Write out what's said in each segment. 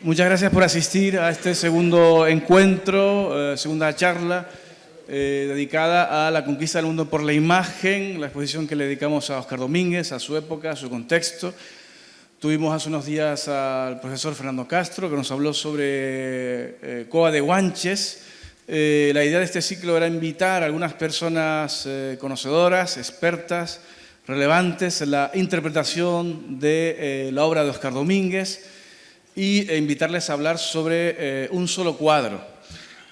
Muchas gracias por asistir a este segundo encuentro, segunda charla dedicada a la conquista del mundo por la imagen, la exposición que le dedicamos a Óscar Domínguez, a su época, a su contexto. Tuvimos hace unos días al profesor Fernando Castro, que nos habló sobre Coa de Guanches. La idea de este ciclo era invitar a algunas personas conocedoras, expertas, relevantes en la interpretación de la obra de Óscar Domínguez y invitarles a hablar sobre un solo cuadro,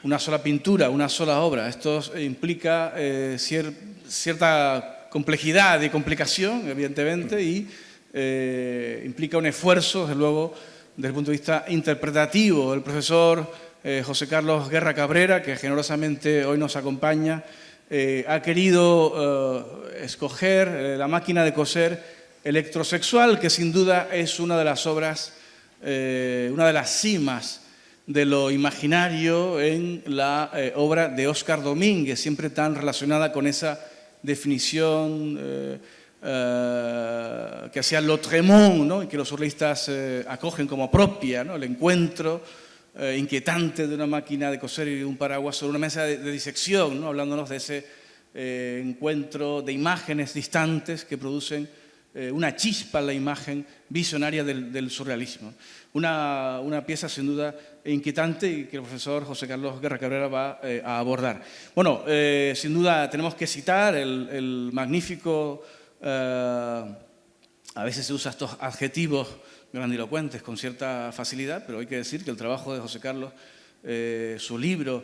una sola pintura, una sola obra. Esto implica cierta complejidad y complicación, evidentemente, y implica un esfuerzo, desde luego, desde el punto de vista interpretativo. El profesor José Carlos Guerra Cabrera, que generosamente hoy nos acompaña, ha querido escoger La máquina de coser electrosexual, que sin duda es una de las obras, una de las cimas de lo imaginario en la obra de Óscar Domínguez, siempre tan relacionada con esa definición que hacía Lautréamont, ¿no? Y que los surrealistas acogen como propia, ¿no? El encuentro inquietante de una máquina de coser y de un paraguas sobre una mesa de disección, ¿no? Hablándonos de ese encuentro de imágenes distantes que producen una chispa en la imagen visionaria del surrealismo. Una pieza sin duda inquietante y que el profesor José Carlos Guerra Cabrera va a abordar. Bueno, sin duda tenemos que citar el magnífico, a veces se usan estos adjetivos grandilocuentes con cierta facilidad, pero hay que decir que el trabajo de José Carlos, su libro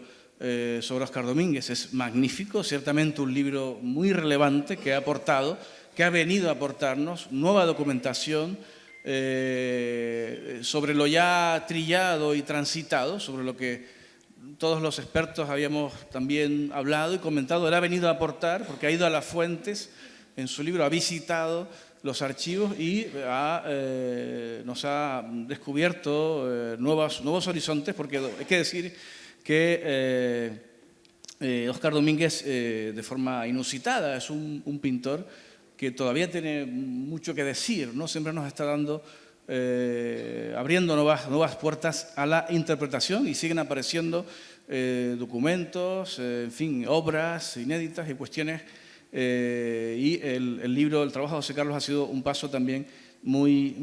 sobre Óscar Domínguez es magnífico, ciertamente un libro muy relevante que ha aportado, que ha venido a aportarnos nueva documentación sobre lo ya trillado y transitado, sobre lo que todos los expertos habíamos también hablado y comentado. Él ha venido a aportar porque ha ido a las fuentes, en su libro ha visitado los archivos y nos ha descubierto nuevos horizontes, porque hay que decir que Óscar Domínguez, de forma inusitada, es un pintor que todavía tiene mucho que decir, ¿no? Siempre nos está dando, abriendo nuevas puertas a la interpretación y siguen apareciendo documentos, en fin, obras inéditas y cuestiones. Y el libro, el trabajo de José Carlos ha sido un paso también muy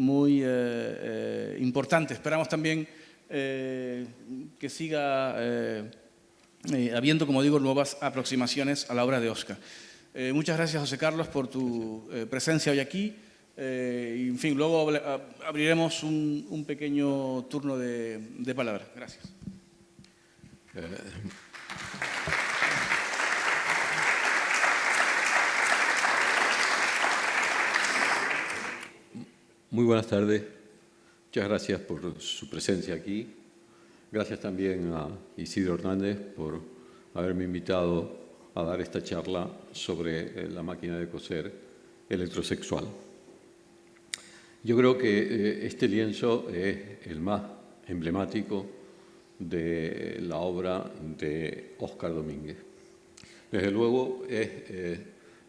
importante. Esperamos también que siga habiendo, como digo, nuevas aproximaciones a la obra de Óscar. Muchas gracias, José Carlos, por tu presencia hoy aquí. Y, en fin, luego abriremos un pequeño turno de palabra. Gracias. Muy buenas tardes. Muchas gracias por su presencia aquí. Gracias también a Isidro Hernández por haberme invitado a dar esta charla sobre la máquina de coser electrosexual. Yo creo que este lienzo es el más emblemático de la obra de Óscar Domínguez. Desde luego es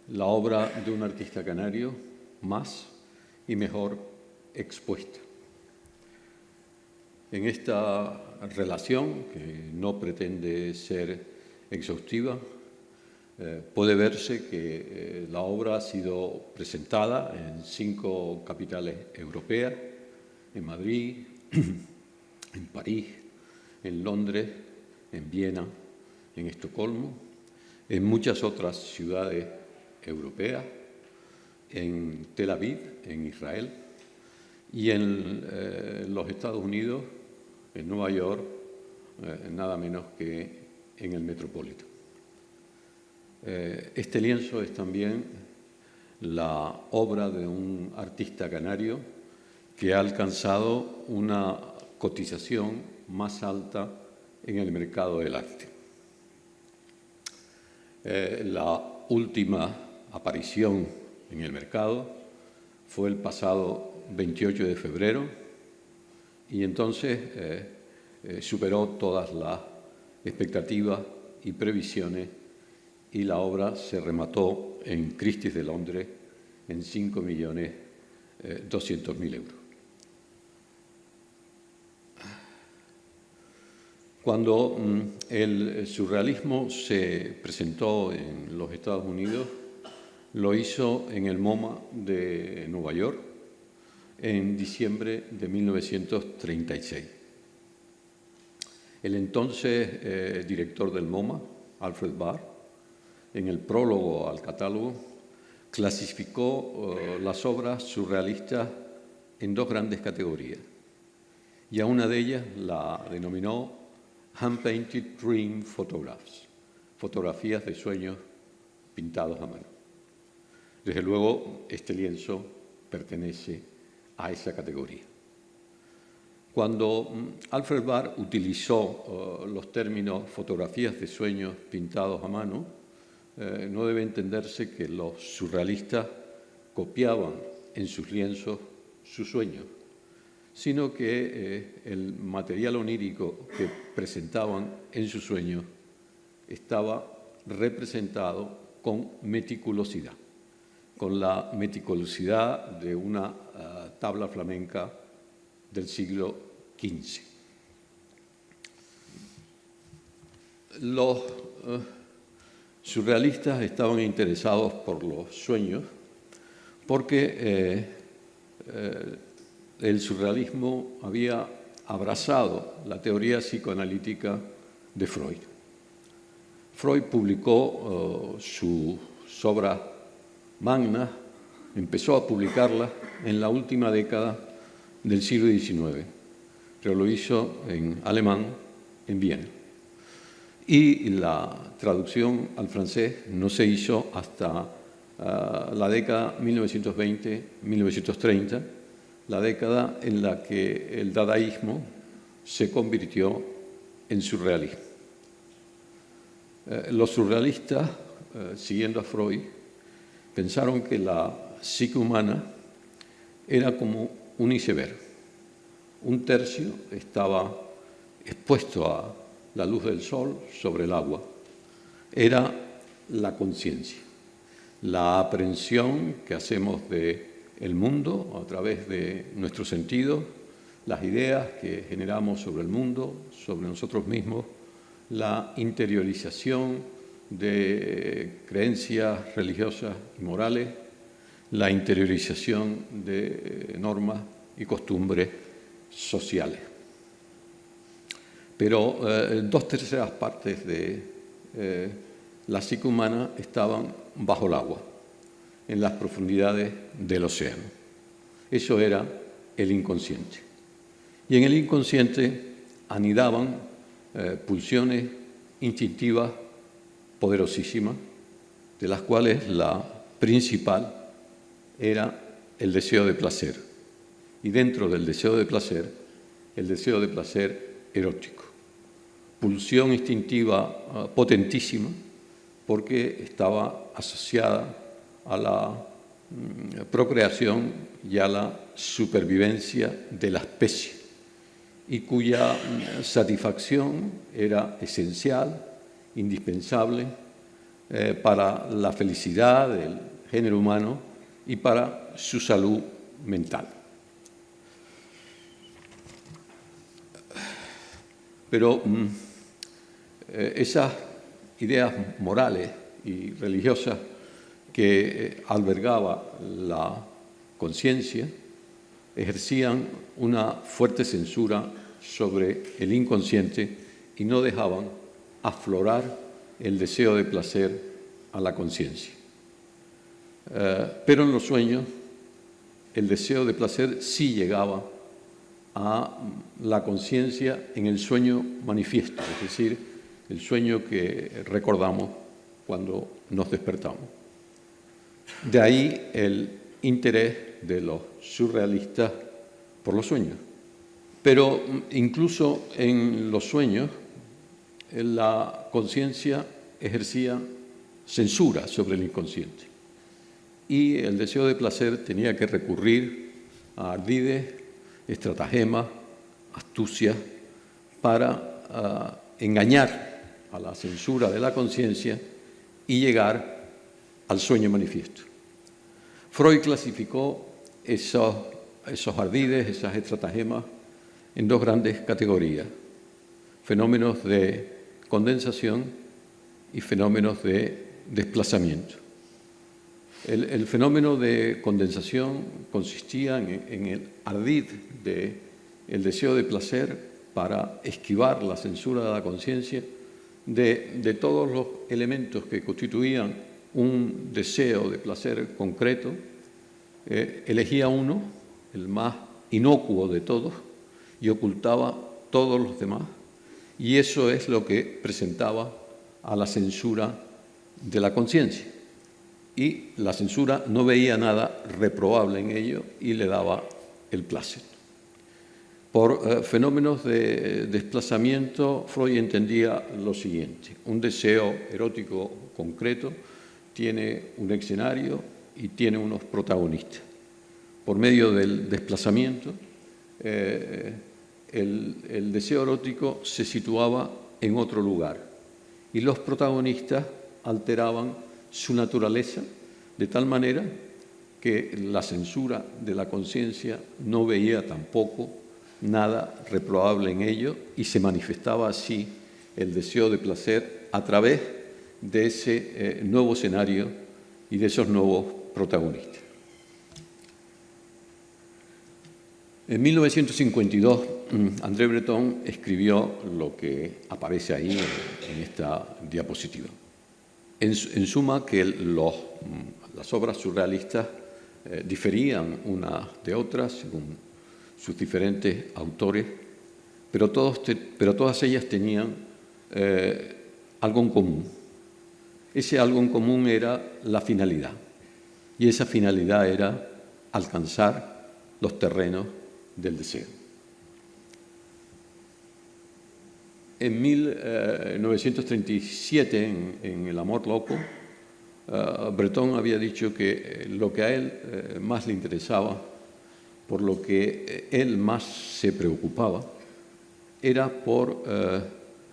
la obra de un artista canario más y mejor expuesta. En esta relación, que no pretende ser exhaustiva, puede verse que la obra ha sido presentada en 5 capitales europeas, en Madrid, en París, en Londres, en Viena, en Estocolmo, en muchas otras ciudades europeas, en Tel Aviv, en Israel, y en los Estados Unidos, en Nueva York, nada menos que en el Metropolitan. Este lienzo es también la obra de un artista canario que ha alcanzado una cotización más alta en el mercado del arte. La última aparición en el mercado fue el pasado 28 de febrero y entonces superó todas las expectativas y previsiones y la obra se remató en Christie's de Londres en 5.200.000 euros. Cuando el surrealismo se presentó en los Estados Unidos, lo hizo en el MoMA de Nueva York en diciembre de 1936. El entonces director del MoMA, Alfred Barr, en el prólogo al catálogo, clasificó las obras surrealistas en dos grandes categorías, y a una de ellas la denominó Hand-Painted Dream Photographs, fotografías de sueños pintados a mano. Desde luego, este lienzo pertenece a esa categoría. Cuando Alfred Barr utilizó los términos fotografías de sueños pintados a mano, no debe entenderse que los surrealistas copiaban en sus lienzos sus sueños, sino que el material onírico que presentaban en sus sueños estaba representado con meticulosidad, con la meticulosidad de una tabla flamenca del siglo XV. Los surrealistas estaban interesados por los sueños porque el surrealismo había abrazado la teoría psicoanalítica de Freud. Freud publicó sus obras magnas, empezó a publicarlas en la última década del siglo XIX, pero lo hizo en alemán, en Viena. Y la traducción al francés no se hizo hasta la década 1920-1930, la década en la que el dadaísmo se convirtió en surrealismo. Los surrealistas, siguiendo a Freud, pensaron que la psique humana era como un iceberg. Un tercio estaba expuesto a la luz del sol sobre el agua. Era la conciencia, la aprehensión que hacemos del mundo a través de nuestros sentidos, las ideas que generamos sobre el mundo, sobre nosotros mismos, la interiorización de creencias religiosas y morales, la interiorización de normas y costumbres sociales. Pero 2/3 partes de la psique humana estaban bajo el agua, en las profundidades del océano. Eso era el inconsciente. Y en el inconsciente anidaban pulsiones instintivas poderosísimas, de las cuales la principal era el deseo de placer. Y dentro del deseo de placer, el deseo de placer erótico. Pulsión instintiva potentísima, porque estaba asociada a la procreación y a la supervivencia de la especie, y cuya satisfacción era esencial, indispensable para la felicidad del género humano y para su salud mental. Pero esas ideas morales y religiosas que albergaba la conciencia ejercían una fuerte censura sobre el inconsciente y no dejaban aflorar el deseo de placer a la conciencia. Pero en los sueños el deseo de placer sí llegaba a la conciencia en el sueño manifiesto, es decir, el sueño que recordamos cuando nos despertamos. De ahí el interés de los surrealistas por los sueños. Pero incluso en los sueños la conciencia ejercía censura sobre el inconsciente. Y el deseo de placer tenía que recurrir a ardides, estratagemas, astucias, para engañar a la censura de la conciencia y llegar al sueño manifiesto. Freud clasificó esos ardides, esas estratagemas, en dos grandes categorías. fenómenos de condensación y fenómenos de desplazamiento. El fenómeno de condensación consistía en el ardid del deseo de placer para esquivar la censura de la conciencia de todos los elementos que constituían un deseo de placer concreto. Elegía uno, el más inocuo de todos, y ocultaba todos los demás. Y eso es lo que presentaba a la censura de la conciencia. Y la censura no veía nada reprobable en ello y le daba el placer. Por fenómenos de desplazamiento, Freud entendía lo siguiente: un deseo erótico concreto tiene un escenario y tiene unos protagonistas. Por medio del desplazamiento, el deseo erótico se situaba en otro lugar y los protagonistas alteraban su naturaleza de tal manera que la censura de la conciencia no veía tampoco nada reprobable en ello y se manifestaba así el deseo de placer a través de ese nuevo escenario y de esos nuevos protagonistas. En 1952, André Breton escribió lo que aparece ahí en esta diapositiva. En suma, que las obras surrealistas diferían unas de otras según sus diferentes autores, pero todas ellas tenían algo en común. Ese algo en común era la finalidad, y esa finalidad era alcanzar los terrenos del deseo. En 1937, en El amor loco, Breton había dicho que lo que a él más le interesaba, por lo que él más se preocupaba, era por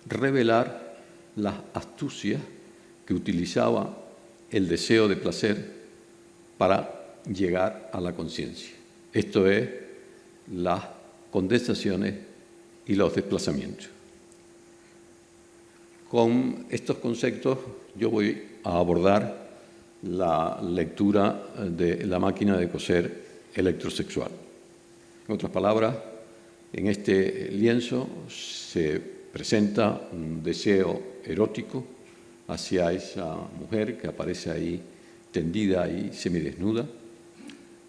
revelar las astucias que utilizaba el deseo de placer para llegar a la conciencia. Esto es, las condensaciones y los desplazamientos. Con estos conceptos yo voy a abordar la lectura de La máquina de coser electrosexual. En otras palabras, en este lienzo se presenta un deseo erótico hacia esa mujer que aparece ahí tendida y semidesnuda,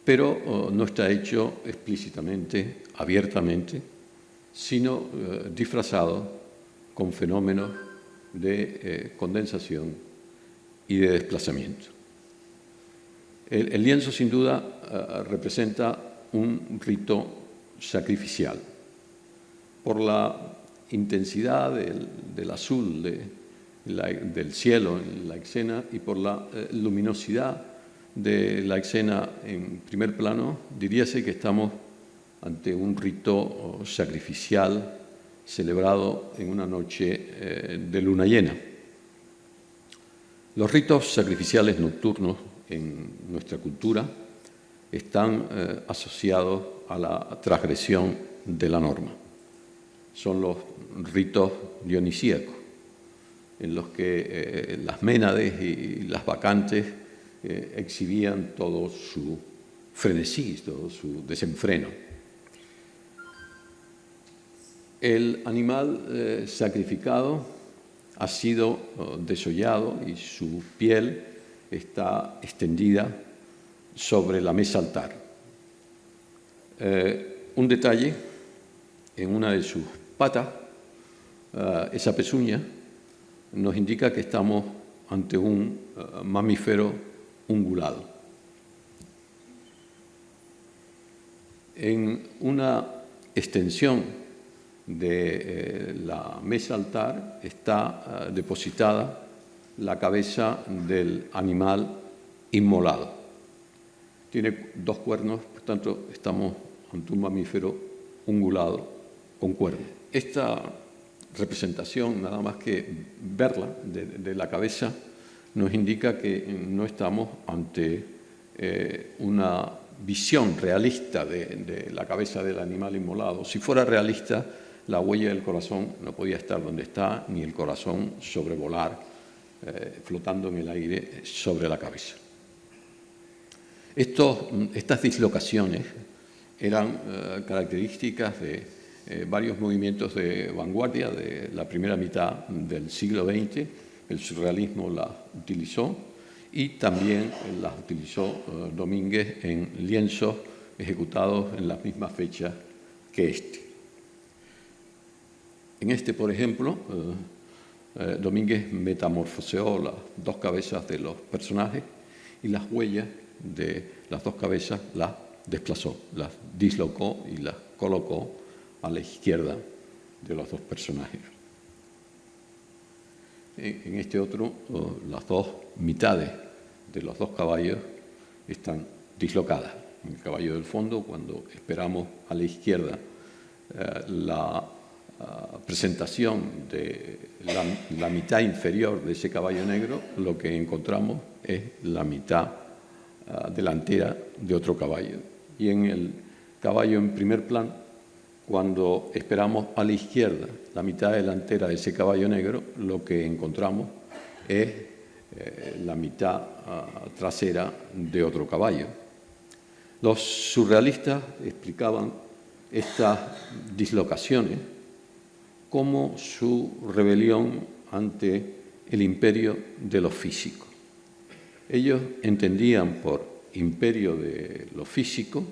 pero no está hecho explícitamente, abiertamente, sino disfrazado con fenómenos de condensación y de desplazamiento. El lienzo, sin duda, representa un rito sacrificial. Por la intensidad del azul del cielo en la escena y por la luminosidad de la escena en primer plano, diríase que estamos ante un rito sacrificial celebrado en una noche de luna llena. Los ritos sacrificiales nocturnos en nuestra cultura están asociados a la transgresión de la norma. Son los ritos dionisíacos, en los que las ménades y las bacantes exhibían todo su frenesí, todo su desenfreno. El animal sacrificado ha sido desollado y su piel está extendida sobre la mesa altar. Un detalle, en una de sus patas, esa pezuña, nos indica que estamos ante un mamífero ungulado. En una extensión de la mesa altar está depositada la cabeza del animal inmolado. Tiene dos cuernos, por tanto estamos ante un mamífero ungulado con cuernos. Esta representación, nada más que verla de la cabeza, nos indica que no estamos ante una visión realista de la cabeza del animal inmolado. Si fuera realista, la huella del corazón no podía estar donde está, ni el corazón sobrevolar, flotando en el aire sobre la cabeza. Estas dislocaciones eran características de varios movimientos de vanguardia de la primera mitad del siglo XX. El surrealismo las utilizó y también las utilizó Domínguez en lienzos ejecutados en las mismas fechas que este. En este, por ejemplo, Domínguez metamorfoseó las dos cabezas de los personajes y las huellas de las dos cabezas las desplazó, las dislocó y las colocó a la izquierda de los dos personajes. En este otro, las dos mitades de los dos caballos están dislocadas. En el caballo del fondo, cuando esperamos a la izquierda la presentación de la mitad inferior de ese caballo negro, lo que encontramos es la mitad delantera de otro caballo. Y en el caballo en primer plano, cuando esperamos a la izquierda la mitad delantera de ese caballo negro, lo que encontramos es la mitad trasera de otro caballo. Los surrealistas explicaban estas dislocaciones como su rebelión ante el imperio de lo físico. Ellos entendían por imperio de lo físico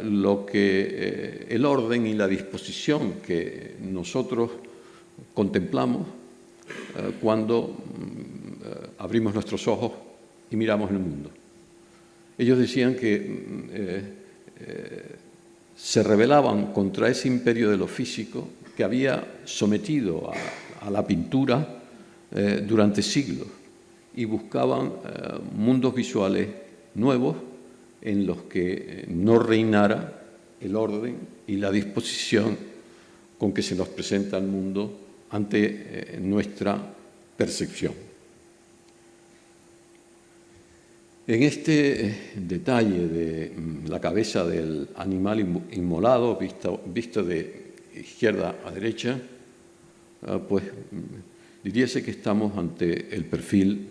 lo que el orden y la disposición que nosotros contemplamos cuando abrimos nuestros ojos y miramos el mundo. Ellos decían que se rebelaban contra ese imperio de lo físico que había sometido a la pintura durante siglos y buscaban mundos visuales nuevos en los que no reinara el orden y la disposición con que se nos presenta el mundo ante nuestra percepción. En este detalle de la cabeza del animal inmolado, visto de izquierda a derecha, pues diríase que estamos ante el perfil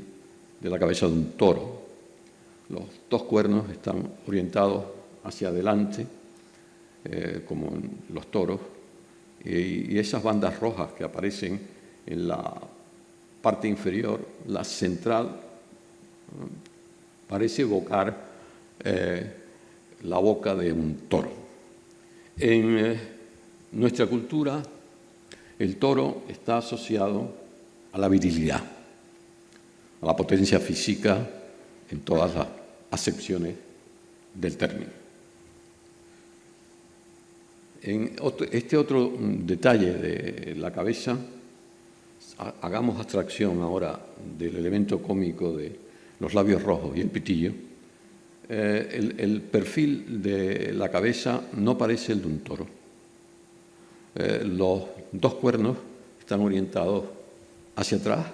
de la cabeza de un toro. Los dos cuernos están orientados hacia adelante, como en los toros, y esas bandas rojas que aparecen en la parte inferior, la central, parece evocar la boca de un toro. En nuestra cultura, el toro está asociado a la virilidad, a la potencia física en todas las acepciones del término. En este otro detalle de la cabeza, hagamos abstracción ahora del elemento cómico de los labios rojos y el pitillo. El perfil de la cabeza no parece el de un toro. Los dos cuernos están orientados hacia atrás,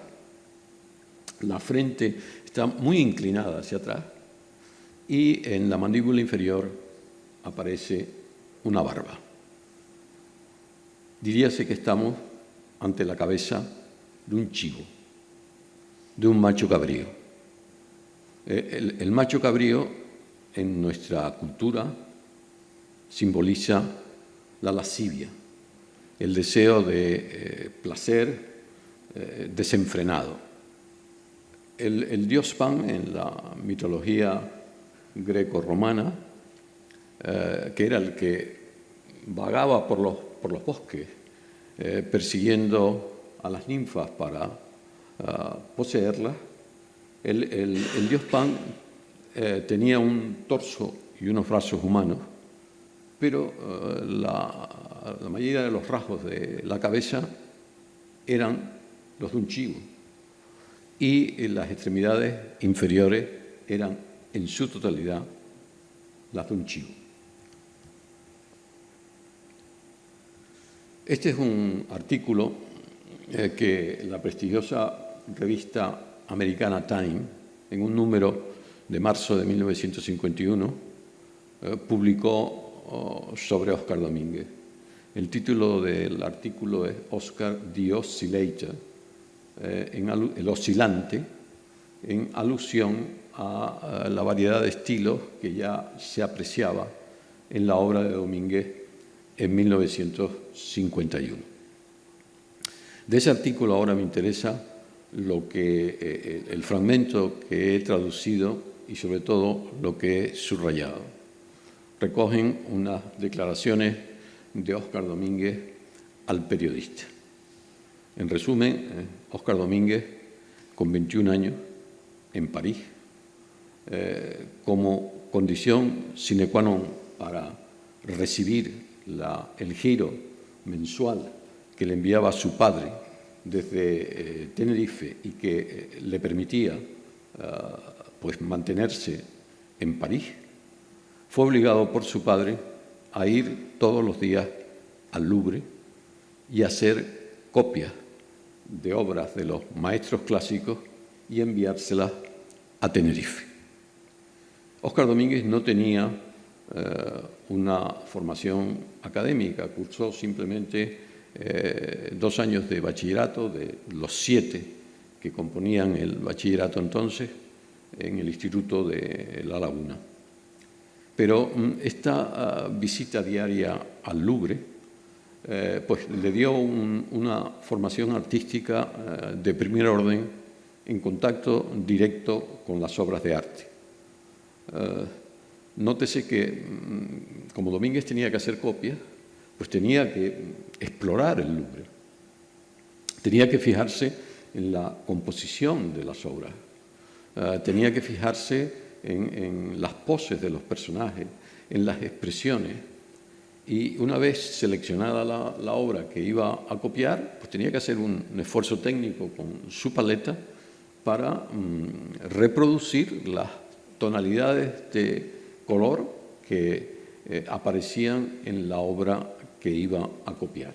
la frente está muy inclinada hacia atrás y en la mandíbula inferior aparece una barba. Diríase que estamos ante la cabeza de un chivo, de un macho cabrío. El macho cabrío en nuestra cultura simboliza la lascivia, el deseo de placer desenfrenado. El dios Pan en la mitología greco-romana, que era el que vagaba por los bosques persiguiendo a las ninfas para poseerlas, el dios Pan tenía un torso y unos brazos humanos, pero la mayoría de los rasgos de la cabeza eran los de un chivo y las extremidades inferiores eran en su totalidad las de un chivo. Este es un artículo que la prestigiosa revista americana Time, en un número de marzo de 1951, publicó sobre Óscar Domínguez. El título del artículo es Oscar the Oscillator, el oscilante, en alusión a la variedad de estilos que ya se apreciaba en la obra de Domínguez en 1951. De ese artículo ahora me interesa el fragmento que he traducido y sobre todo lo que he subrayado. Recogen unas declaraciones de Óscar Domínguez al periodista. En resumen, Óscar Domínguez, con 21 años, en París, como condición sine qua non para recibir el giro mensual que le enviaba su padre desde Tenerife y que le permitía pues mantenerse en París, fue obligado por su padre a ir todos los días al Louvre y hacer copias de obras de los maestros clásicos y enviárselas a Tenerife. Óscar Domínguez no tenía una formación académica, cursó simplemente 2 años de bachillerato, de los 7 que componían el bachillerato entonces, en el Instituto de La Laguna. Pero esta visita diaria al Louvre pues le dio una formación artística de primer orden en contacto directo con las obras de arte. Nótese que, como Domínguez tenía que hacer copias, pues tenía que explorar el Louvre. Tenía que fijarse en la composición de las obras. Tenía que fijarse en las poses de los personajes, en las expresiones. Y una vez seleccionada la obra que iba a copiar, pues tenía que hacer un esfuerzo técnico con su paleta para reproducir las tonalidades de color que aparecían en la obra que iba a copiar.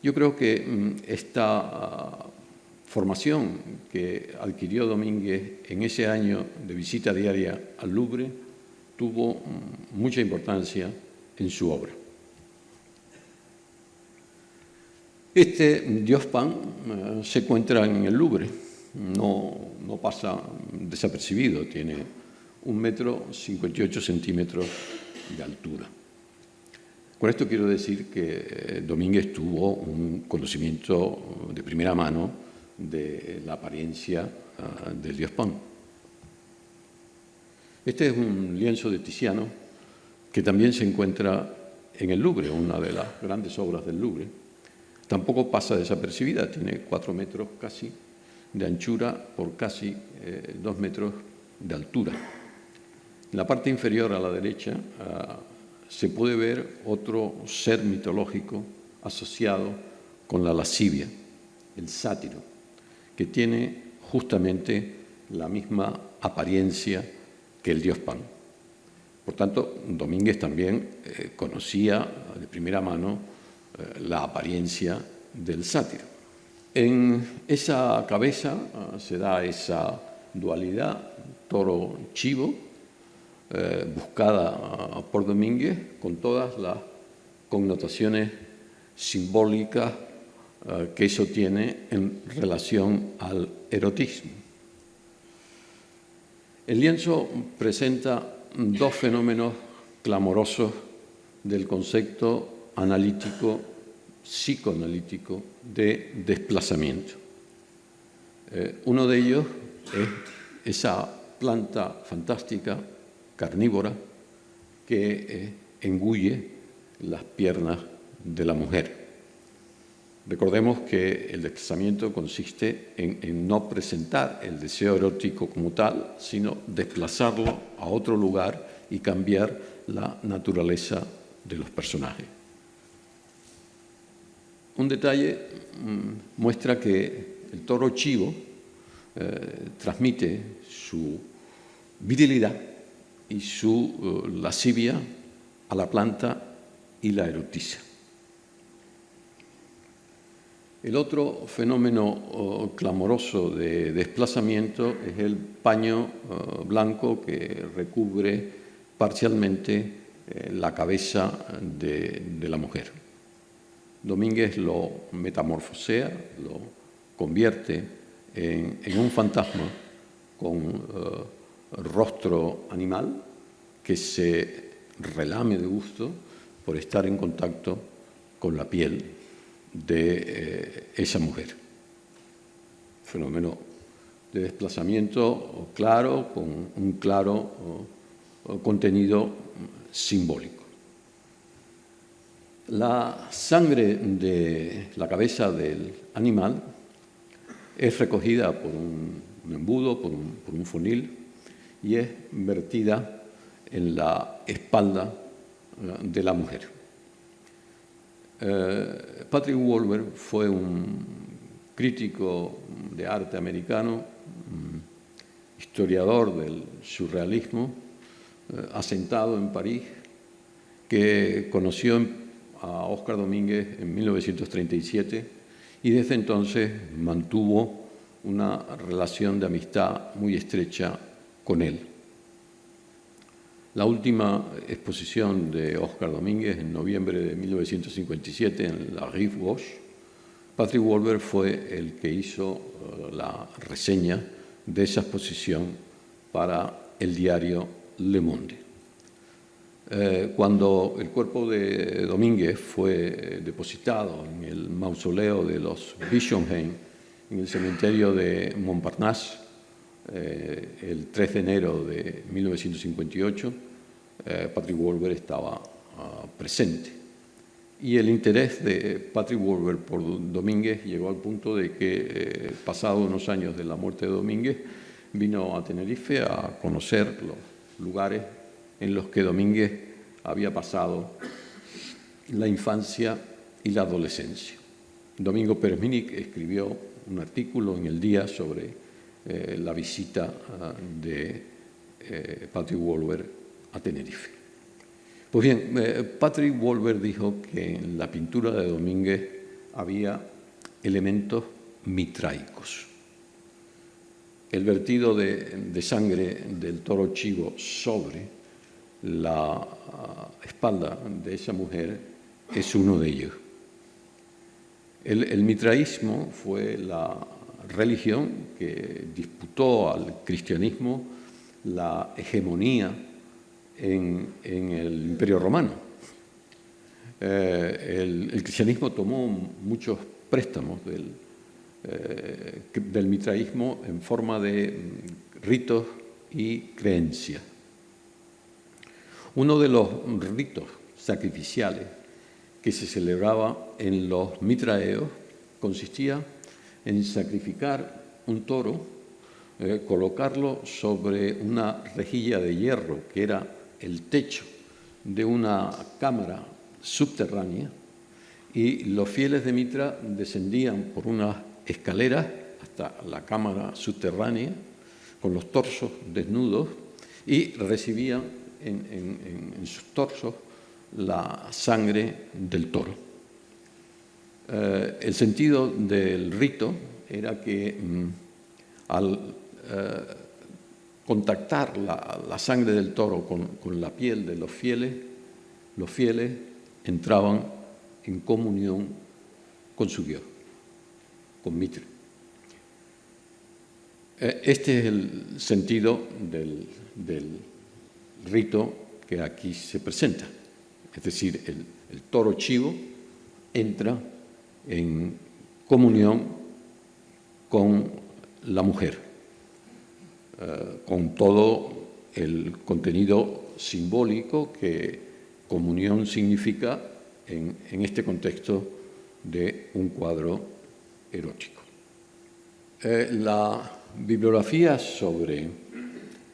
Yo creo que esta formación que adquirió Domínguez en ese año de visita diaria al Louvre tuvo mucha importancia en su obra. Este Dios Pan se encuentra en el Louvre, no pasa desapercibido, tiene 1,58 m de altura. Con esto quiero decir que Domínguez tuvo un conocimiento de primera mano de la apariencia del Dios Pan. Este es un lienzo de Tiziano que también se encuentra en el Louvre, una de las grandes obras del Louvre. Tampoco pasa desapercibida, tiene 4 metros casi de anchura por casi 2 metros de altura. En la parte inferior a la derecha se puede ver otro ser mitológico asociado con la lascivia, el sátiro, que tiene justamente la misma apariencia que el Dios Pan. Por tanto, Domínguez también conocía de primera mano la apariencia del sátiro. En esa cabeza se da esa dualidad toro-chivo, buscada por Domínguez con todas las connotaciones simbólicas que eso tiene en relación al erotismo. El lienzo presenta 2 fenómenos clamorosos del concepto analítico, psicoanalítico de desplazamiento. Uno de ellos es esa planta fantástica, carnívora, que engulle las piernas de la mujer. Recordemos que el desplazamiento consiste en no presentar el deseo erótico como tal, sino desplazarlo a otro lugar y cambiar la naturaleza de los personajes. Un detalle muestra que el toro chivo transmite su virilidad y su lascivia a la planta y la erotiza. El otro fenómeno clamoroso de desplazamiento es el paño blanco que recubre parcialmente la cabeza de la mujer. Domínguez lo metamorfosea, lo convierte en un fantasma con rostro animal que se relame de gusto por estar en contacto con la piel de esa mujer. Fenómeno de desplazamiento claro, con un claro contenido simbólico. La sangre de la cabeza del animal es recogida por un embudo, por un fonil, y es vertida en la espalda de la mujer. Patrick Wolver fue un crítico de arte americano, historiador del surrealismo, asentado en París, que conoció a Óscar Domínguez en 1937 y desde entonces mantuvo una relación de amistad muy estrecha con él. La última exposición de Óscar Domínguez, en noviembre de 1957, en la Rive Gauche, Patrick Wolver fue el que hizo la reseña de esa exposición para el diario Le Monde. Cuando el cuerpo de Domínguez fue depositado en el mausoleo de los Bischonheim, en el cementerio de Montparnasse, el 3 de enero de 1958, Patrick Wolver estaba presente. Y el interés de Patrick Wolver por Domínguez llegó al punto de que, pasados unos años de la muerte de Domínguez, vino a Tenerife a conocer los lugares en los que Domínguez había pasado la infancia y la adolescencia. Domingo Pérez-Minic escribió un artículo en El Día sobre la visita de Patrick Wolver a Tenerife. Pues bien, Patrick Wolver dijo que en la pintura de Domínguez había elementos mitraicos. El vertido de sangre del toro chivo sobre la espalda de esa mujer es uno de ellos. El mitraísmo fue la religión que disputó al cristianismo la hegemonía en el Imperio Romano. El cristianismo tomó muchos préstamos del mitraísmo en forma de ritos y creencias. Uno de los ritos sacrificiales que se celebraba en los mitraeos consistía en sacrificar un toro, colocarlo sobre una rejilla de hierro que era el techo de una cámara subterránea, y los fieles de Mitra descendían por unas escaleras hasta la cámara subterránea con los torsos desnudos y recibían en sus torsos la sangre del toro. El sentido del rito era que al contactar la sangre del toro con la piel de los fieles entraban en comunión con su Dios, con Mitra. Este es el sentido del rito que aquí se presenta. Es decir, el toro chivo entra en comunión con la mujer, con todo el contenido simbólico que comunión significa en este contexto de un cuadro erótico. La bibliografía sobre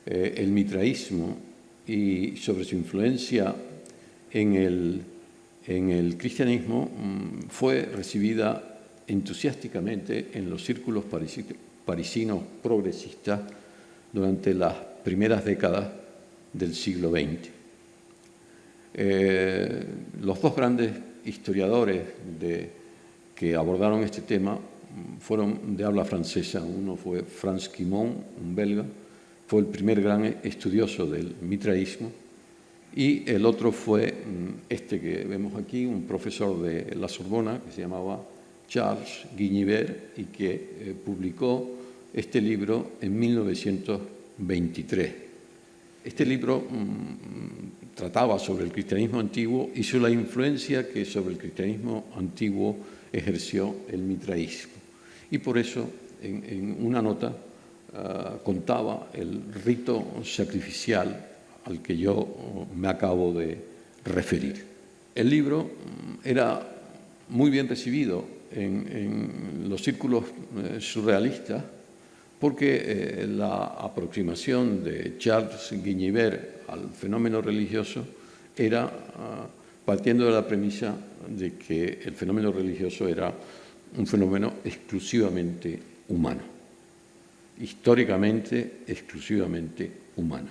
el mitraísmo y sobre su influencia en el cristianismo fue recibida entusiásticamente en los círculos parisinos progresistas durante las primeras décadas del siglo XX. Los dos grandes historiadores que abordaron este tema fueron de habla francesa. Uno fue Frans Quimon, un belga, fue el primer gran estudioso del mitraísmo, Y el otro fue este que vemos aquí, un profesor de la Sorbona que se llamaba Charles Guignibert y que publicó este libro en 1923. Este libro trataba sobre el cristianismo antiguo y sobre la influencia que sobre el cristianismo antiguo ejerció el mitraísmo. Y por eso, en una nota, contaba el rito sacrificial al que yo me acabo de referir. El libro era muy bien recibido en los círculos surrealistas porque la aproximación de Charles Guignibert al fenómeno religioso era partiendo de la premisa de que el fenómeno religioso era un fenómeno exclusivamente humano, históricamente exclusivamente humano.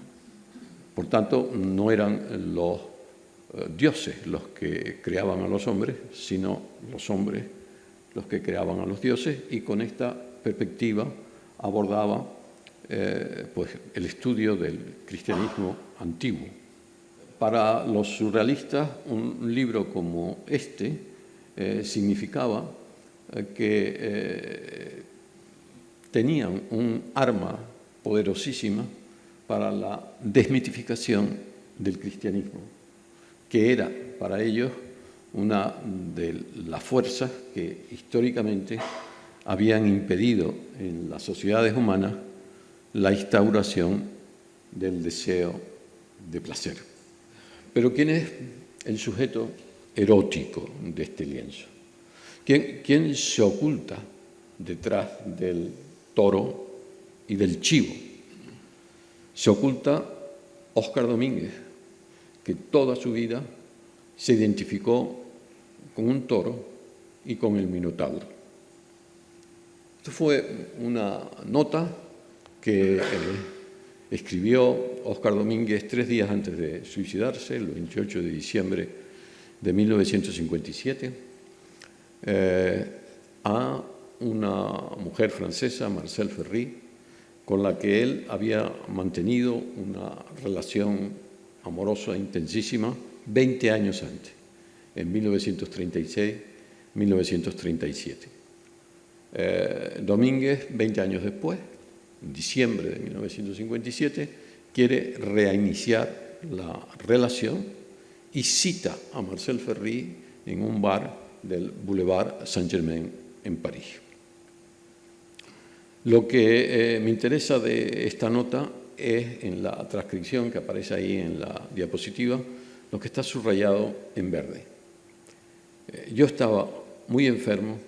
Por tanto, no eran los dioses los que creaban a los hombres, sino los hombres los que creaban a los dioses, y con esta perspectiva abordaba pues, el estudio del cristianismo antiguo. Para los surrealistas, un libro como este significaba que tenían un arma poderosísima para la desmitificación del cristianismo, que era para ellos una de las fuerzas que históricamente habían impedido en las sociedades humanas la instauración del deseo de placer. Pero ¿quién es el sujeto erótico de este lienzo? ¿Quién se oculta detrás del toro y del chivo? Se oculta Óscar Domínguez, que toda su vida se identificó con un toro y con el Minotauro. Esto fue una nota que escribió Óscar Domínguez 3 días antes de suicidarse, el 28 de diciembre de 1957, a una mujer francesa, Marcel Ferry, con la que él había mantenido una relación amorosa intensísima 20 años antes, en 1936-1937. Domínguez, 20 años después, en diciembre de 1957, quiere reiniciar la relación y cita a Marcel Ferry en un bar del Boulevard Saint-Germain en París. Lo que me interesa de esta nota es, en la transcripción que aparece ahí en la diapositiva, lo que está subrayado en verde. Yo estaba muy enfermo,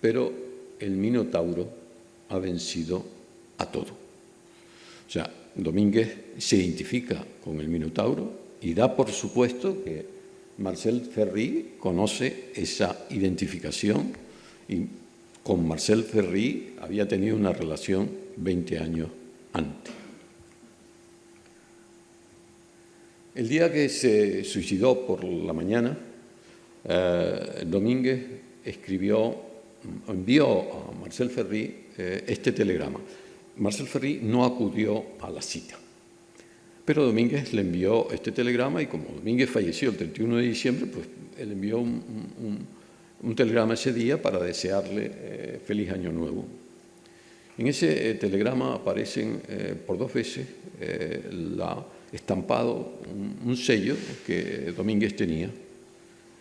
pero el Minotauro ha vencido a todo. O sea, Domínguez se identifica con el Minotauro y da por supuesto que Marcel Ferry conoce esa identificación y con Marcel Ferry había tenido una relación 20 años antes. El día que se suicidó por la mañana, Domínguez envió a Marcel Ferry este telegrama. Marcel Ferry no acudió a la cita, pero Domínguez le envió este telegrama y como Domínguez falleció el 31 de diciembre, pues él envió un telegrama ese día para desearle feliz año nuevo. En ese telegrama aparecen por 2 veces estampado un sello que Domínguez tenía.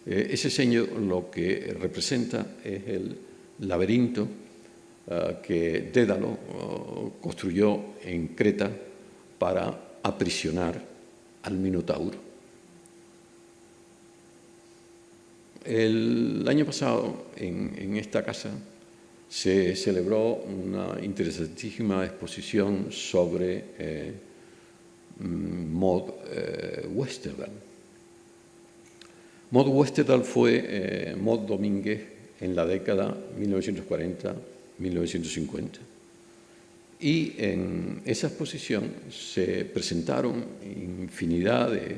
Ese sello lo que representa es el laberinto que Dédalo construyó en Creta para aprisionar al Minotauro. El año pasado, en esta casa, se celebró una interesantísima exposición sobre Maud Westerdahl. Maud Westerdahl fue Maud Domínguez en la década 1940-1950. Y en esa exposición se presentaron infinidad de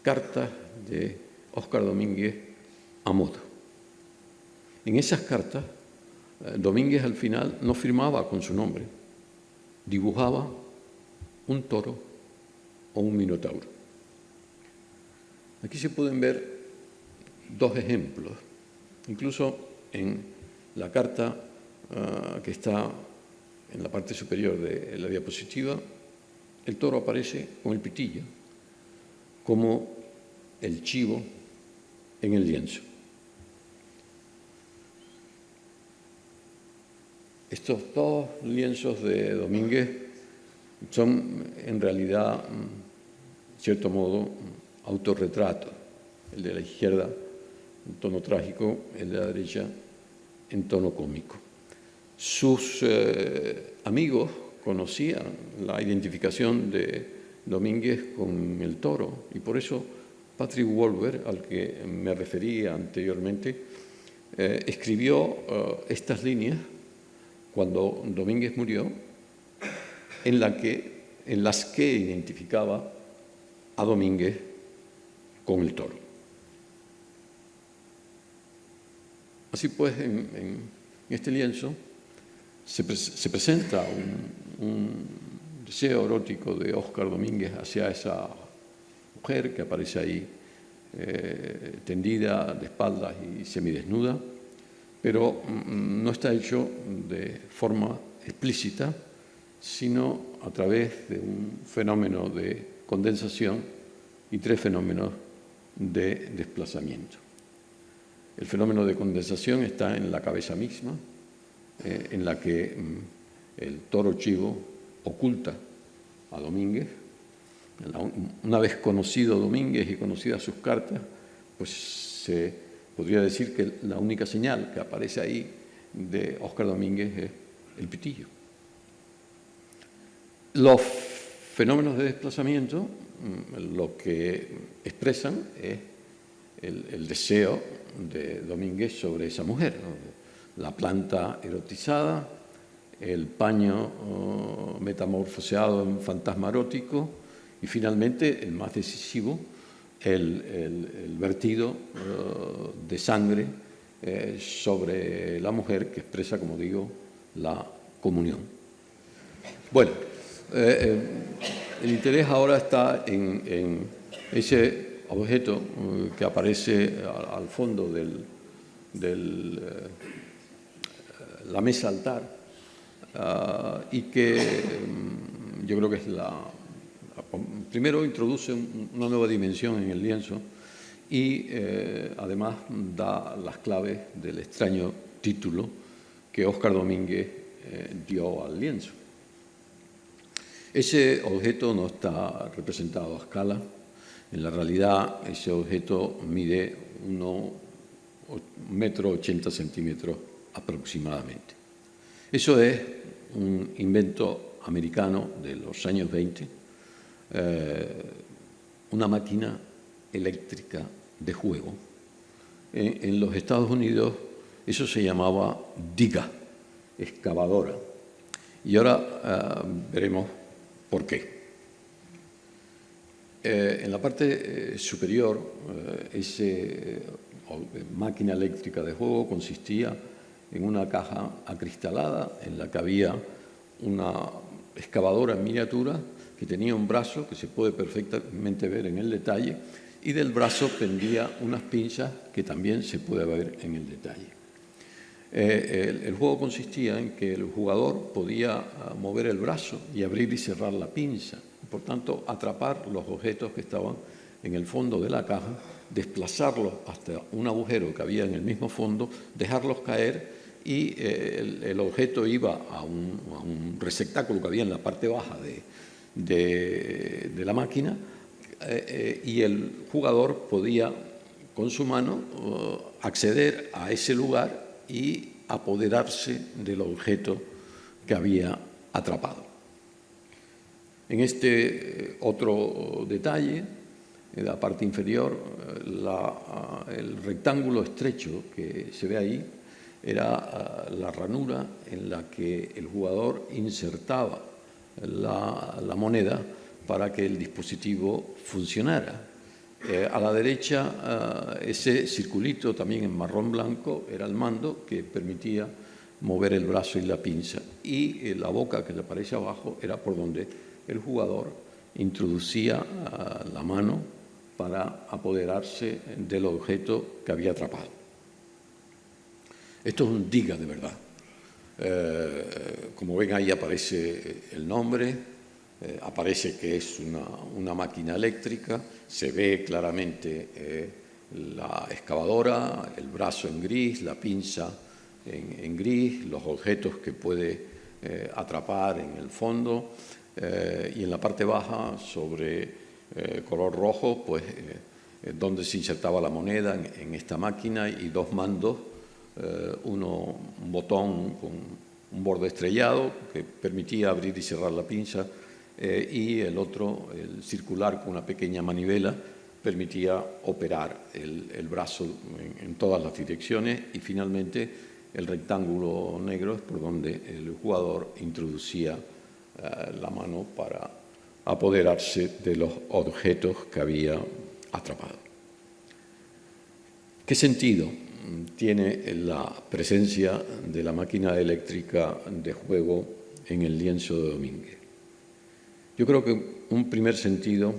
cartas de Óscar Domínguez a Maud. En esas cartas, Domínguez al final no firmaba con su nombre, dibujaba un toro o un minotauro. Aquí se pueden ver dos ejemplos. Incluso en la carta que está en la parte superior de la diapositiva, el toro aparece con el pitillo, como el chivo en el lienzo. Estos dos lienzos de Domínguez son en realidad, en cierto modo, autorretratos. El de la izquierda en tono trágico, el de la derecha en tono cómico. Sus amigos conocían la identificación de Domínguez con el toro y por eso Patrick Wolver, al que me refería anteriormente, escribió estas líneas cuando Domínguez murió, en las que identificaba a Domínguez con el toro. Así pues, en este lienzo se presenta un deseo erótico de Óscar Domínguez hacia esa mujer que aparece ahí tendida de espaldas y semidesnuda, pero no está hecho de forma explícita, sino a través de un fenómeno de condensación y tres fenómenos de desplazamiento. El fenómeno de condensación está en la cabeza misma, en la que el toro chivo oculta a Domínguez. Una vez conocido Domínguez y conocidas sus cartas, pues se podría decir que la única señal que aparece ahí de Óscar Domínguez es el pitillo. Los fenómenos de desplazamiento lo que expresan es el deseo de Domínguez sobre esa mujer, ¿no? La planta erotizada, el paño metamorfoseado en fantasma erótico y finalmente, el más decisivo, el vertido de sangre sobre la mujer que expresa, como digo, la comunión. Bueno, el interés ahora está en ese objeto que aparece al fondo de la mesa altar y que yo creo que es primero introduce una nueva dimensión en el lienzo y además da las claves del extraño título que Óscar Domínguez dio al lienzo. Ese objeto no está representado a escala. En la realidad, ese objeto mide 1,80 m aproximadamente. Eso es un invento americano de los años 20, una máquina eléctrica de juego. En los Estados Unidos eso se llamaba diga, excavadora. Y ahora veremos por qué. En la parte superior, esa máquina eléctrica de juego consistía en una caja acristalada en la que había una excavadora en miniatura que tenía un brazo que se puede perfectamente ver en el detalle y del brazo pendía unas pinzas que también se puede ver en el detalle. El juego consistía en que el jugador podía mover el brazo y abrir y cerrar la pinza, por tanto atrapar los objetos que estaban en el fondo de la caja, desplazarlos hasta un agujero que había en el mismo fondo, dejarlos caer y el objeto iba a un receptáculo que había en la parte baja de la máquina y el jugador podía con su mano acceder a ese lugar y apoderarse del objeto que había atrapado. En este otro detalle, en la parte inferior, el rectángulo estrecho que se ve ahí era la ranura en la que el jugador insertaba la moneda para que el dispositivo funcionara. A la derecha, ese circulito también en marrón blanco era el mando que permitía mover el brazo y la pinza. Y la boca que le aparece abajo era por donde el jugador introducía la mano para apoderarse del objeto que había atrapado. Esto es un diga de verdad. Como ven, ahí aparece el nombre, aparece que es una máquina eléctrica, se ve claramente la excavadora, el brazo en gris, la pinza en gris, los objetos que puede atrapar en el fondo, y en la parte baja, sobre color rojo, pues donde se insertaba la moneda en esta máquina, y dos mandos, un botón con un borde estrellado que permitía abrir y cerrar la pinza, y el otro, el circular, con una pequeña manivela, permitía operar el brazo en todas las direcciones, y finalmente el rectángulo negro es por donde el jugador introducía la mano para apoderarse de los objetos que había atrapado. ¿Qué sentido tiene la presencia de la máquina eléctrica de juego en el lienzo de Domínguez? Yo creo que un primer sentido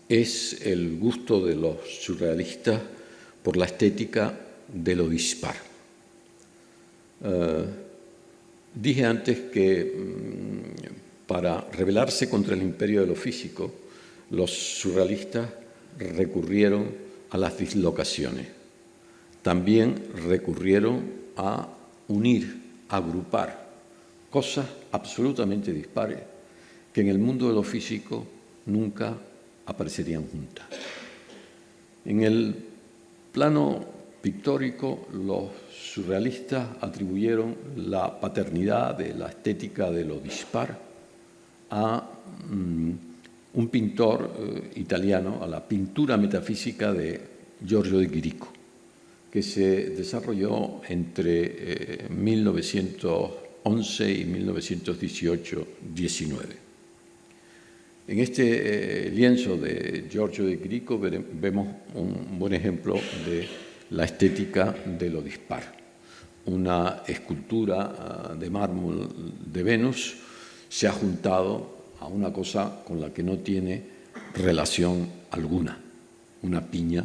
es el gusto de los surrealistas por la estética de lo dispar. Dije antes que para rebelarse contra el imperio de lo físico, los surrealistas recurrieron a las dislocaciones. También recurrieron a unir, a agrupar cosas absolutamente dispares que en el mundo de lo físico nunca aparecerían juntas. En el plano pictórico, los surrealistas atribuyeron la paternidad de la estética de lo dispar a un pintor italiano, a la pintura metafísica de Giorgio de Chirico, que se desarrolló entre 1911 y 1918-19. En este lienzo de Giorgio de Chirico vemos un buen ejemplo de la estética de lo dispar. Una escultura de mármol de Venus se ha juntado a una cosa con la que no tiene relación alguna, una piña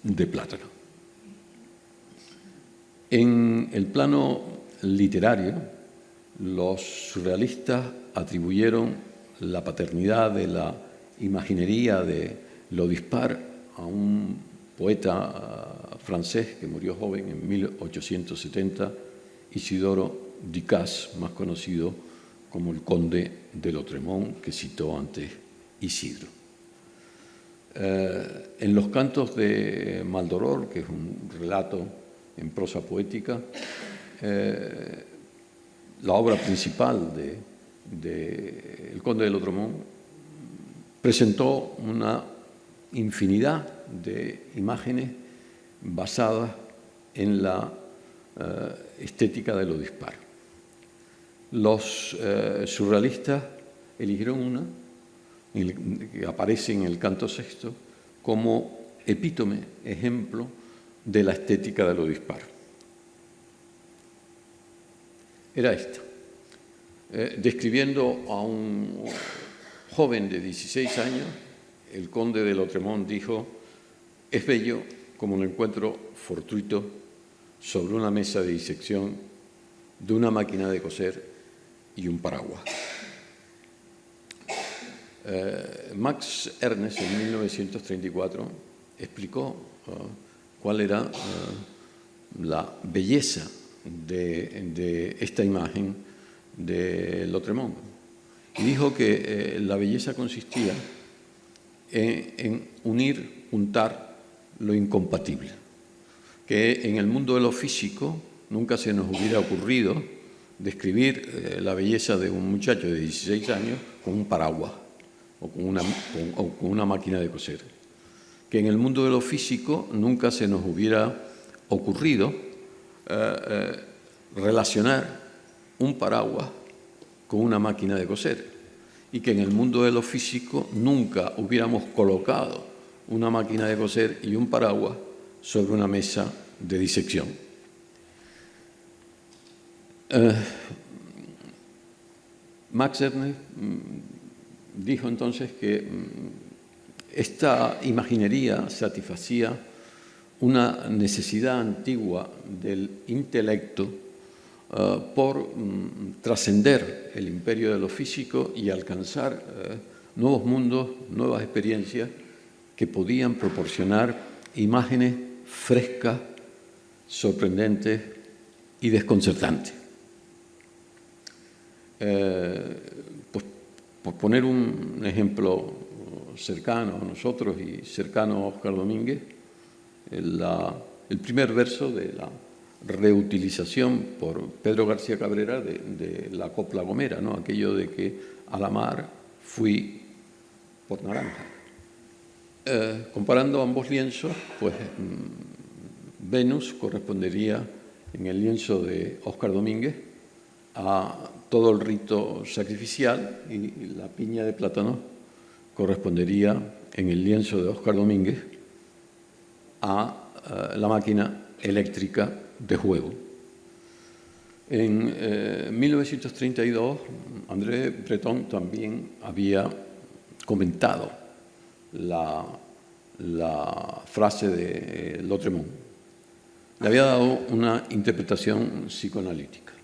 de plátano. En el plano literario, los surrealistas atribuyeron la paternidad de la imaginería de lo dispar a un poeta francés que murió joven en 1870, Isidore Ducas, más conocido como el conde de Lautréamont, que citó antes Isidro. En los cantos de Maldoror, que es un relato en prosa poética, la obra principal de el conde de Lautréamont, presentó una infinidad de imágenes basadas en la estética de lo dispar. Los surrealistas eligieron una que aparece en el canto sexto como epítome, ejemplo de la estética de lo dispar. Era esta. Describiendo a un joven de 16 años, el conde de Lautréamont dijo: «Es bello como un encuentro fortuito sobre una mesa de disección de una máquina de coser y un paraguas». Max Ernst, en 1934, explicó cuál era la belleza de esta imagen de Lautréamont. Y dijo que la belleza consistía en unir, juntar lo incompatible. Que en el mundo de lo físico nunca se nos hubiera ocurrido describir la belleza de un muchacho de 16 años con un paraguas o con una máquina de coser. Que en el mundo de lo físico nunca se nos hubiera ocurrido relacionar un paraguas con una máquina de coser, y que en el mundo de lo físico nunca hubiéramos colocado una máquina de coser y un paraguas sobre una mesa de disección. Max Ernst dijo entonces que esta imaginería satisfacía una necesidad antigua del intelecto por trascender el imperio de lo físico y alcanzar nuevos mundos, nuevas experiencias que podían proporcionar imágenes frescas, sorprendentes y desconcertantes. Pues, por poner un ejemplo cercano a nosotros y cercano a Óscar Domínguez, el primer verso de la reutilización por Pedro García Cabrera de la copla gomera, ¿no? Aquello de que a la mar fui por naranja. Comparando ambos lienzos, pues Venus correspondería en el lienzo de Óscar Domínguez a todo el rito sacrificial y la piña de plátano correspondería en el lienzo de Óscar Domínguez a la máquina eléctrica de juego. En 1932, André Breton también había comentado la frase de Lautréamont. Le había dado una interpretación psicoanalítica.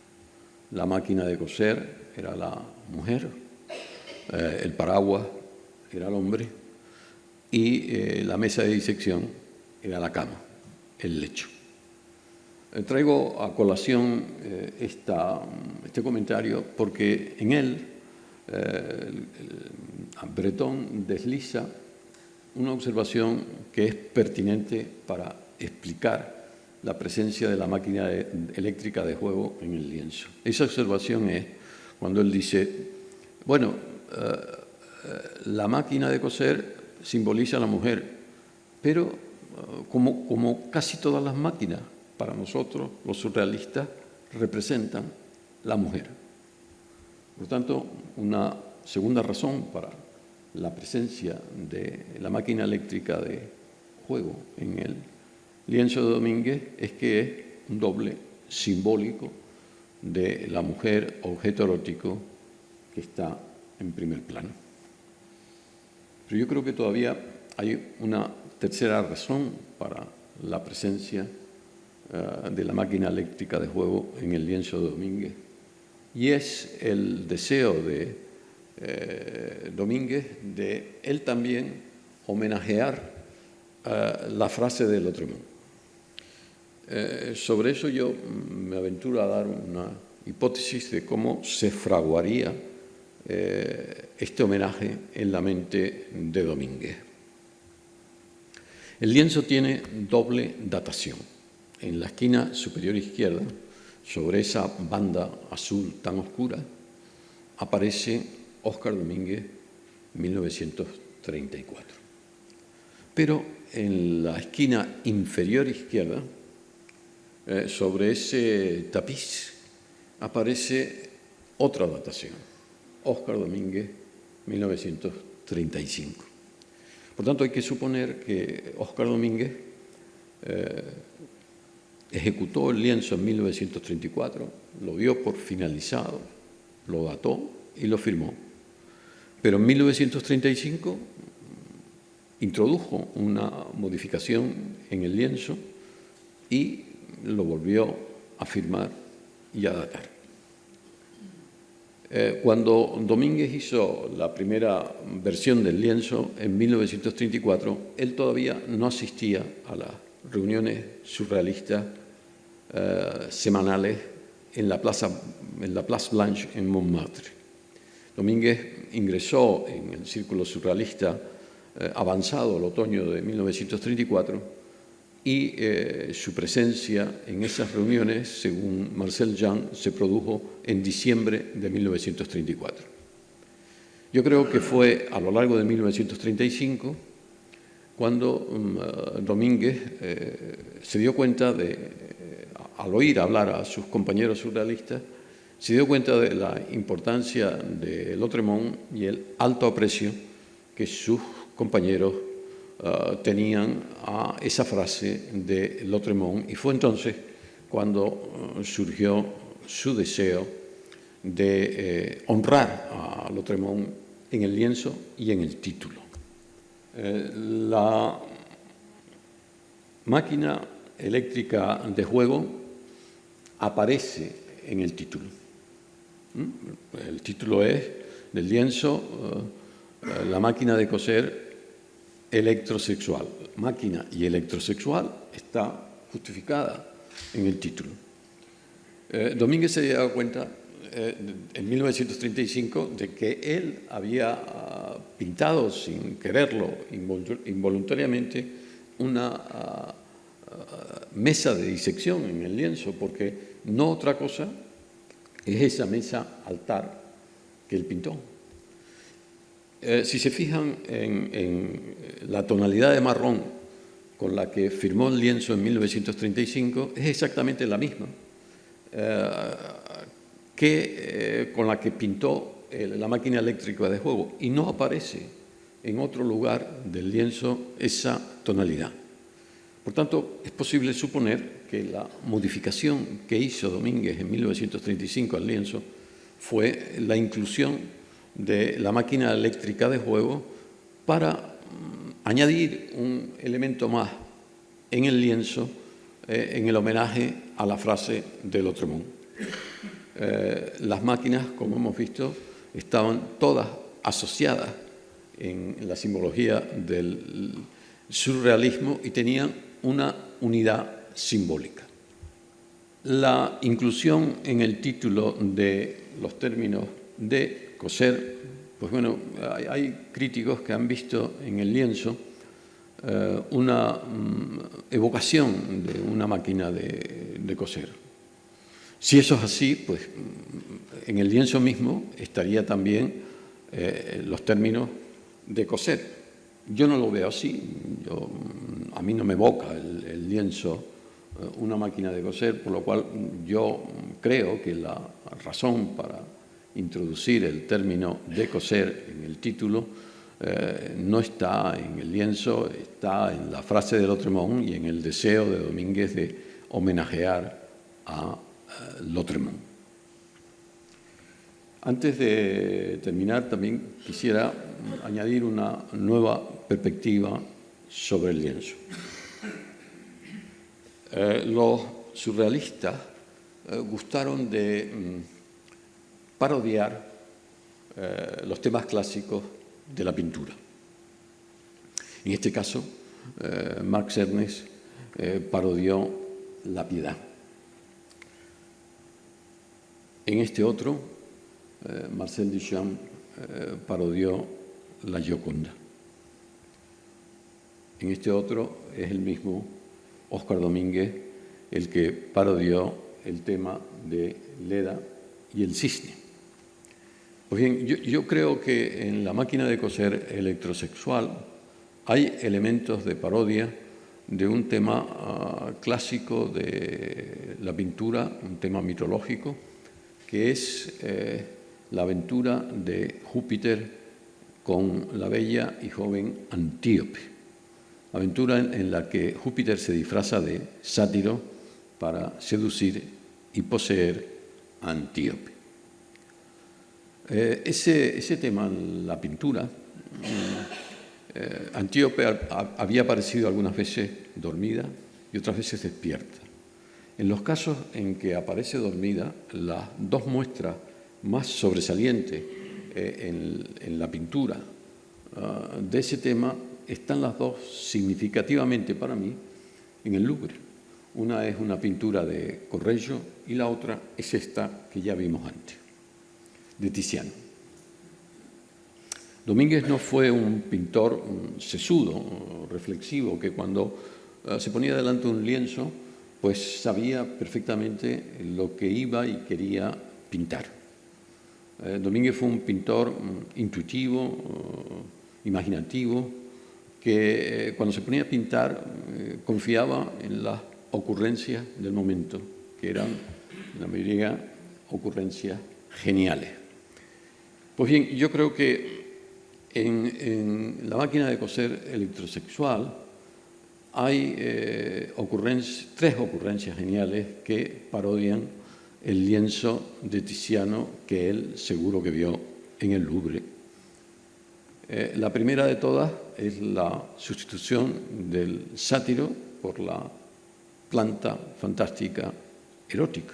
La máquina de coser era la mujer, el paraguas era el hombre y la mesa de disección era la cama, el lecho. Traigo a colación este comentario porque en él Breton desliza una observación que es pertinente para explicar la presencia de la máquina eléctrica de juego en el lienzo. Esa observación es cuando él dice, bueno, la máquina de coser simboliza a la mujer, pero como casi todas las máquinas, para nosotros, los surrealistas, representan la mujer. Por tanto, una segunda razón para la presencia de la máquina eléctrica de juego en el lienzo de Domínguez es que es un doble simbólico de la mujer, objeto erótico, que está en primer plano. Pero yo creo que todavía hay una tercera razón para la presencia de la máquina eléctrica de juego en el lienzo de Domínguez, y es el deseo de Domínguez de él también homenajear la frase de Lautréamont. Sobre eso yo me aventuro a dar una hipótesis de cómo se fraguaría este homenaje en la mente de Domínguez. El lienzo tiene doble datación. En la esquina superior izquierda, sobre esa banda azul tan oscura, aparece Óscar Domínguez, 1934. Pero en la esquina inferior izquierda, sobre ese tapiz, aparece otra datación, Óscar Domínguez, 1935. Por tanto, hay que suponer que Óscar Domínguez ejecutó el lienzo en 1934, lo dio por finalizado, lo dató y lo firmó. Pero en 1935 introdujo una modificación en el lienzo y lo volvió a firmar y a datar. Cuando Domínguez hizo la primera versión del lienzo en 1934, él todavía no asistía a las reuniones surrealistas semanales en la Place Blanche en Montmartre. Domínguez ingresó en el círculo surrealista avanzado el otoño de 1934 y su presencia en esas reuniones, según Marcel Jean, se produjo en diciembre de 1934. Yo creo que fue a lo largo de 1935 cuando Domínguez se dio cuenta al oír hablar a sus compañeros surrealistas, se dio cuenta de la importancia de Lautréamont y el alto aprecio que sus compañeros tenían a esa frase de Lautréamont, y fue entonces cuando surgió su deseo de honrar a Lautréamont en el lienzo y en el título. La máquina eléctrica de juego aparece en el título. El título es del lienzo, la máquina de coser electrosexual. Máquina y electrosexual está justificada en el título. Domínguez se había dado cuenta en 1935 de que él había pintado sin quererlo, involuntariamente, una mesa de disección en el lienzo, porque no otra cosa es esa mesa altar que él pintó. Si se fijan en la tonalidad de marrón con la que firmó el lienzo en 1935, es exactamente la misma con la que pintó la máquina eléctrica de juego, y no aparece en otro lugar del lienzo esa tonalidad. Por tanto, es posible suponer que la modificación que hizo Domínguez en 1935 al lienzo fue la inclusión de la máquina eléctrica de juego para añadir un elemento más en el lienzo en el homenaje a la frase de Lautréamont. Las máquinas, como hemos visto, estaban todas asociadas en la simbología del surrealismo y tenían una unidad simbólica. La inclusión en el título de los términos de coser, pues bueno, hay críticos que han visto en el lienzo una evocación de una máquina de coser. Si eso es así, pues en el lienzo mismo estaría también los términos de coser. Yo no lo veo así. A mí no me evoca el lienzo una máquina de coser, por lo cual yo creo que la razón para introducir el término de coser en el título no está en el lienzo, está en la frase de Lautréamont y en el deseo de Domínguez de homenajear a Lautréamont. Antes de terminar, también quisiera añadir una nueva perspectiva sobre el lienzo. Los surrealistas gustaron de parodiar los temas clásicos de la pintura. En este caso, Marx Ernest parodió la Piedad. En este otro, Marcel Duchamp parodió la Gioconda. En este otro es el mismo Óscar Domínguez el que parodió el tema de Leda y el cisne. Pues bien, yo creo que en la máquina de coser electrosexual hay elementos de parodia de un tema clásico de la pintura, un tema mitológico, que es la aventura de Júpiter con la bella y joven Antíope. Aventura en la que Júpiter se disfraza de sátiro para seducir y poseer a Antíope. Ese tema en la pintura, Antíope había aparecido algunas veces dormida y otras veces despierta. En los casos en que aparece dormida, las dos muestras más sobresalientes en la pintura de ese tema están las dos significativamente para mí en el Louvre. Una es una pintura de Correggio y la otra es esta que ya vimos antes, de Tiziano. Domínguez no fue un pintor sesudo, reflexivo, que cuando se ponía delante de un lienzo, pues sabía perfectamente lo que iba y quería pintar. Domínguez fue un pintor intuitivo, imaginativo, que cuando se ponía a pintar confiaba en las ocurrencias del momento, que eran la mayoría ocurrencias geniales. Pues bien, yo creo que en la máquina de coser electrosexual hay tres ocurrencias geniales que parodian el lienzo de Tiziano que él seguro que vio en el Louvre. La primera de todas es la sustitución del sátiro por la planta fantástica erótica,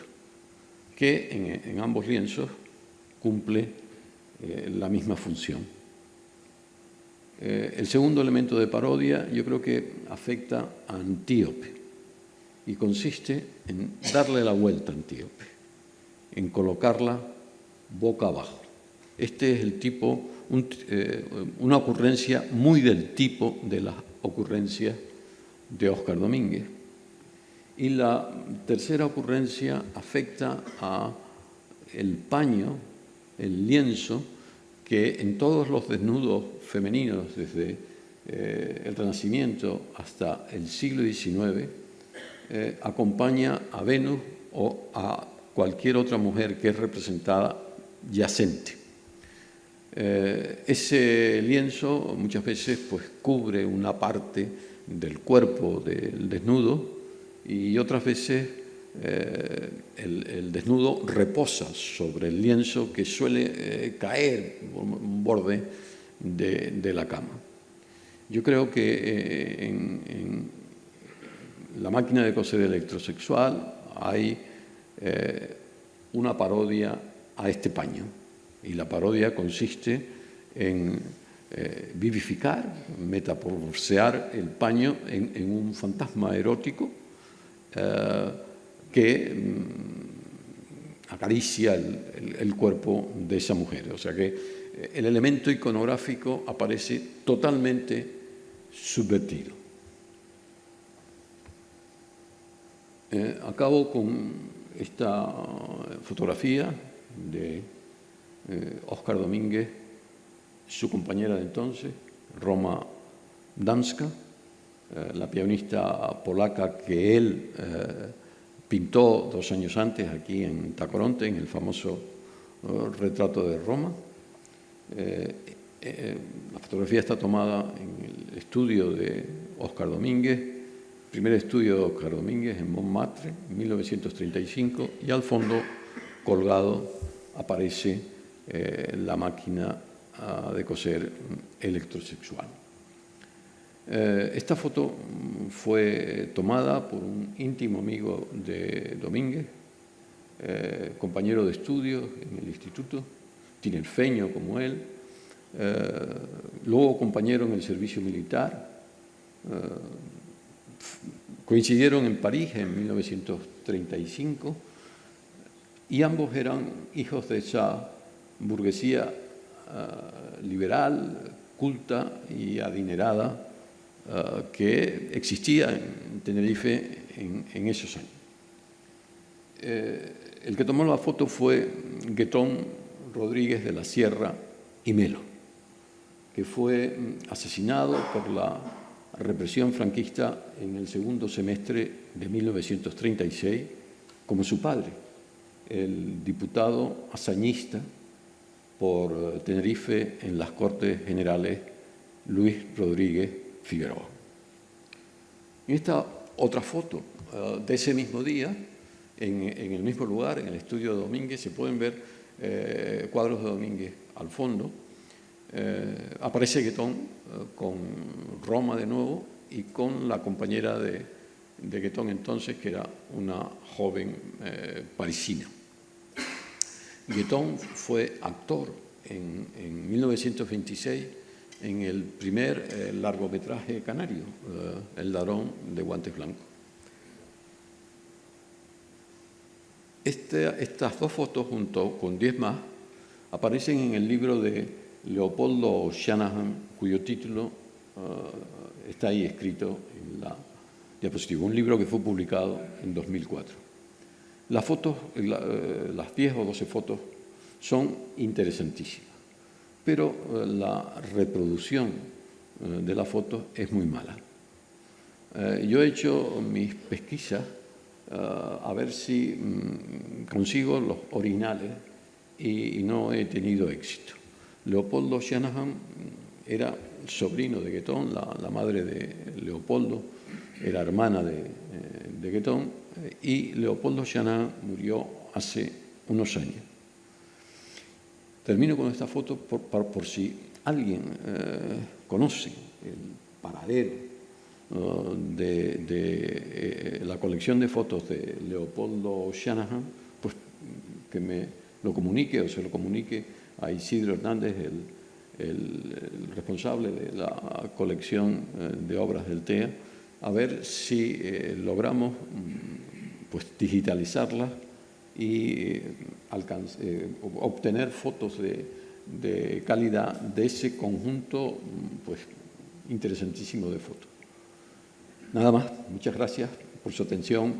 que en ambos lienzos cumple la misma función. El segundo elemento de parodia yo creo que afecta a Antíope y consiste en darle la vuelta a Antíope, en colocarla boca abajo. Este es el tipo, una ocurrencia muy del tipo de las ocurrencias de Óscar Domínguez. Y la tercera ocurrencia afecta a el paño, el lienzo, que en todos los desnudos femeninos, desde el Renacimiento hasta el siglo XIX, acompaña a Venus o a cualquier otra mujer que es representada yacente. Ese lienzo muchas veces pues, cubre una parte del cuerpo del desnudo y otras veces el desnudo reposa sobre el lienzo que suele caer por un borde de la cama. Yo creo que en la máquina de coser electrosexual hay una parodia a este paño. Y la parodia consiste en vivificar, metamorfosear el paño en un fantasma erótico que acaricia el cuerpo de esa mujer. O sea que el elemento iconográfico aparece totalmente subvertido. Acabo con esta fotografía de Óscar Domínguez, su compañera de entonces, Roma Damska, la pianista polaca que él pintó 2 años antes aquí en Tacoronte, en el famoso retrato de Roma. La fotografía está tomada en el estudio de Óscar Domínguez, primer estudio de Óscar Domínguez en Montmartre, en 1935, y al fondo, colgado, aparece la máquina de coser electrosexual. Esta foto fue tomada por un íntimo amigo de Domínguez, compañero de estudios en el instituto, tinerfeño como él, luego compañero en el servicio militar. Coincidieron en París en 1935 y ambos eran hijos de esa burguesía liberal, culta y adinerada que existía en Tenerife en esos años. El que tomó la foto fue Guetón Rodríguez de la Sierra y Melo, que fue asesinado por la represión franquista en el segundo semestre de 1936, como su padre, el diputado hazañista por Tenerife en las Cortes Generales, Luis Rodríguez Figueroa. En esta otra foto de ese mismo día, en el mismo lugar, en el estudio de Domínguez, se pueden ver cuadros de Domínguez al fondo. Aparece Guetón con Roma de nuevo y con la compañera de Guetón entonces, que era una joven parisina. Guetón fue actor en 1926 en el primer largometraje canario, El ladrón de guantes blancos. Estas 2 fotos, junto con 10 más, aparecen en el libro de Leopoldo Shanahan, cuyo título está ahí escrito en la diapositiva, un libro que fue publicado en 2004. Las fotos, las 10 o 12 fotos, son interesantísimas, pero la reproducción de las fotos es muy mala. Yo he hecho mis pesquisas a ver si consigo los originales y no he tenido éxito. Leopoldo Shanahan era sobrino de Guetón, la madre de Leopoldo era hermana de Guetón, y Leopoldo Shanahan murió hace unos años. Termino con esta foto por si alguien conoce el paradero de la colección de fotos de Leopoldo Shanahan, pues que me lo comunique o se lo comunique a Isidro Hernández, el responsable de la colección de obras del TEA, a ver si logramos pues digitalizarlas y obtener fotos de calidad de ese conjunto pues interesantísimo de fotos. Nada más, muchas gracias por su atención.